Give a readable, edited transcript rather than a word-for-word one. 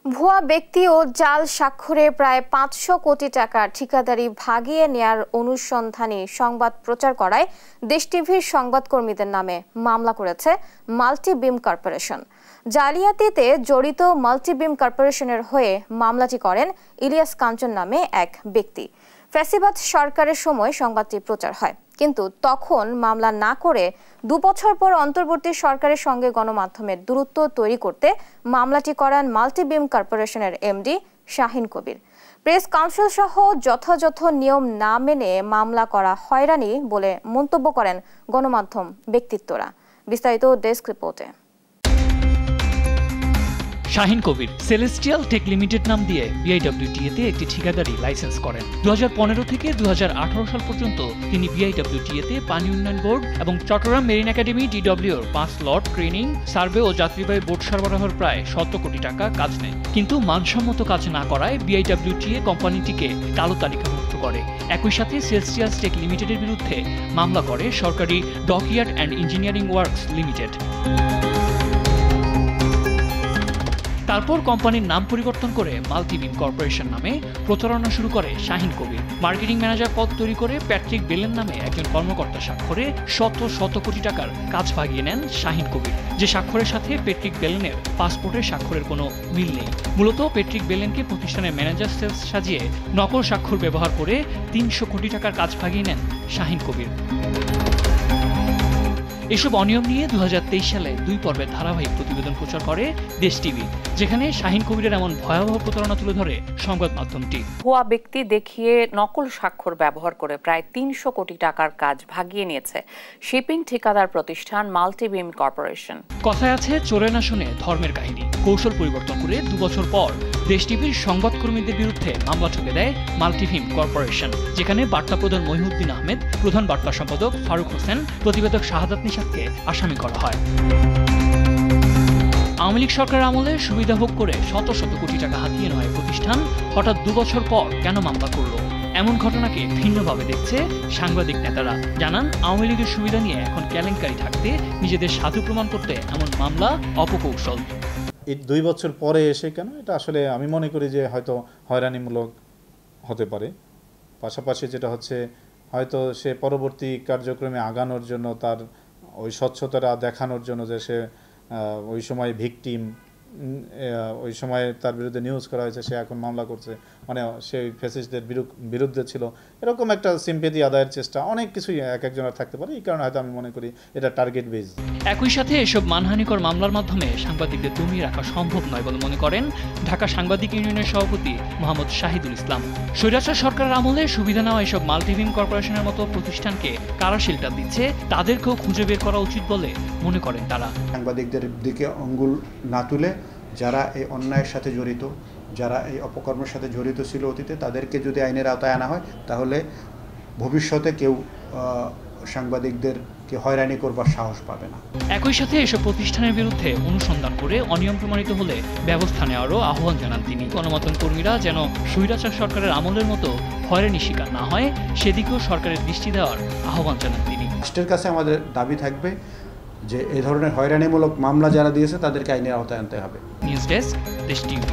ভুয়া ব্যক্তি ও জাল স্বাক্ষরে প্রায় ৫০০ কোটি টাকার ঠিকাদারি ভাগিয়ে নেয়ার অনুসন্ধানী সংবাদ প্রচার করায় দেশ টিভির সংবাদকর্মীদের নামে মামলা করেছে মাল্টিবিম কর্পোরেশন। জালিয়াতিতে জড়িত মাল্টিবিম কর্পোরেশনের হয়ে মামলাটি করেন ইলিয়াস কাঞ্চন নামে এক ব্যক্তি। ফ্যাসিবাদ সরকারের সময় সংবাদটি প্রচার হয়, কিন্তু তখন মামলা না করে ২ বছর পর অন্তর্বর্তী সরকারের সঙ্গে গণমাধ্যমের দূরত্ব তৈরি করতে মামলাটি করান মাল্টিবিম কর্পোরেশনের এমডি শাহিন কবির। প্রেস কাউন্সিল সহ যথাযথ নিয়ম না মেনে মামলা করা হয়রানি বলে মন্তব্য করেন গণমাধ্যম ব্যক্তিত্বরা। বিস্তারিত ডেস্ক রিপোর্টে। শাহিন কবির সেলেস্টিয়াল টেক লিমিটেড নাম দিয়ে বিআইডব্লিউটিএতে একটি ঠিকাদারি লাইসেন্স করেন। ২০১৫ থেকে ২০১৮ সাল পর্যন্ত তিনি বিআইডব্লিউটিএতে পানি উন্নয়ন বোর্ড এবং চট্টগ্রাম মেরিন একাডেমি ডিডব্লিউর ৫ লট ট্রেনিং, সার্ভে ও যাত্রীবাহী বোট সরবরাহের প্রায় ১৭ কোটি টাকা কাজ নেয়। কিন্তু মানসম্মত কাজ না করায় বিআইডব্লিউটিএ কোম্পানিটিকে কালো তালিকাভুক্ত করে। একই সাথে সেলেস্টিয়াল টেক লিমিটেডের বিরুদ্ধে মামলা করে সরকারি dockyard and engineering works limited. তারপর কোম্পানির নাম পরিবর্তন করে মাল্টিবিম কর্পোরেশন নামে প্রচারণা শুরু করে শাহিন কবির। মার্কেটিং ম্যানেজার পদ তৈরি করে প্যাট্রিক বেলেন নামে একজন কর্মকর্তা স্বাক্ষরে শত কোটি টাকার কাজ ভাগিয়ে নেন শাহিন কবির, যে স্বাক্ষরের সাথে প্যাট্রিক বেলেনের পাসপোর্টের স্বাক্ষরের কোনো মিল নেই। মূলত প্যাট্রিক বেলেনকে প্রতিষ্ঠানের ম্যানেজার সেলস সাজিয়ে নকল স্বাক্ষর ব্যবহার করে ৩০০ কোটি টাকার কাজ ভাগিয়ে নেন শাহিন কবির। এসব অনিয়ম নিয়ে ২০২৩ সালে ২ পর্বের ধারাবাহিক প্রতিবেদন প্রচার করে দেশ টিভি, যেখানে শাহিন কবিরের এমন ভয়াবহ প্রতারণা তুলে ধরে সংবাদ মাধ্যমটি। ভুয়া ব্যক্তি দেখিয়ে নকল স্বাক্ষর ব্যবহার করে প্রায় ৩০০ কোটি টাকার কাজ ভাগিয়ে নিয়েছে শিপিং ঠিকাদার প্রতিষ্ঠান মাল্টিবিম কর্পোরেশন। কথায় আছে, চোরে না শুনে ধর্মের কাহিনী। কৌশল পরিবর্তন করে ২ বছর পর দেশ টিভির সংবাদকর্মীদের বিরুদ্ধে মামলা ঠুকে দেয় মাল্টিবিম কর্পোরেশন, যেখানে বার্তা প্রধান মহিউদ্দিন আহমেদ, প্রধান বার্তা সম্পাদক ফারুক হোসেন, প্রতিবেদক শাহাদাত নিশাতকে আসামি করা হয়। আওয়ামী লীগ সরকারের আমলে সুবিধা ভোগ করে শত কোটি টাকা হাতিয়ে নেয় প্রতিষ্ঠান হঠাৎ ২ বছর পর কেন মামলা করল? এমন ঘটনাকে ভিন্নভাবে দেখছে সাংবাদিক নেতারা। জানান, আওয়ামী লীগের সুবিধা নিয়ে এখন কেলেঙ্কারি থাকতে নিজেদের সাধু প্রমাণ করতে এমন মামলা অপকৌশল। এই ২ বছর পরে এসে কেন? এটা আসলে আমি মনে করি যে হয়তো হয়রানিমূলক হতে পারে। পাশাপাশি যেটা হচ্ছে, হয়তো সে পরবর্তী কার্যক্রমে আগানোর জন্য, তার ওই স্বচ্ছতাটা দেখানোর জন্য যে সে ওই সময় ভিকটিম, ওই সময় তার বিরুদ্ধে নিউজ করা হয়েছে, সে এখন মামলা করছে, মানে সেই ফ্যাসিস্টদের বিরুদ্ধে ছিল, এরকম একটা সিম্পেথি আদায়ের চেষ্টা, অনেক কিছুই একজনের থাকতে পারে। এই কারণে হয়তো আমি মনে করি এটা টার্গেট বেস। একই সাথে এসব মানহানিকর মামলার মাধ্যমে সাংবাদিকদের দমিয়ে রাখা সম্ভব নয় বলে মনে করেন ঢাকা সাংবাদিক ইউনিয়নের সভাপতি মোহাম্মদ শাহিদুল ইসলাম। স্বৈরাচার সরকারের আমলে সুবিধা নেওয়া এসব মাল্টিবিম কর্পোরেশনের মতো প্রতিষ্ঠানকে কারা শেল্টার দিচ্ছে, তাদেরকেও খুঁজে বের করা উচিত বলে মনে করেন তারা। সাংবাদিকদের দিকে আঙ্গুল না তুলে যারা এই অন্যায়ের সাথে জড়িত, যারা এই অপকর্মের সাথে জড়িত ছিল অতীতে, তাদেরকে যদি আইনের আওতায় আনা হয়, তাহলে ভবিষ্যতে কেউ সাংবাদিকদেরকে হয়রানি করবার সাহস পাবে না। একই সাথে এসব প্রতিষ্ঠানের বিরুদ্ধে অনুসন্ধান করে অনিয়ম প্রমাণিত হলে ব্যবস্থা নেওয়ারও আহ্বান জানান তিনি। গণমাধ্যম কর্মীরা যেন স্বৈরাচার সরকারের আমলের মতো হয়রানির শিকার না হয়, সেদিকেও সরকারের দৃষ্টি দেওয়ার আহ্বান জানান তিনি। রাষ্ট্রের কাছে আমাদের দাবি থাকবে যে এই ধরনের হয়রানিমূলক মামলা যারা দিয়েছে তাদেরকে আইনের আওতায় আনতে হবে। নিউজ ডেস্ক, দেশ টিভি।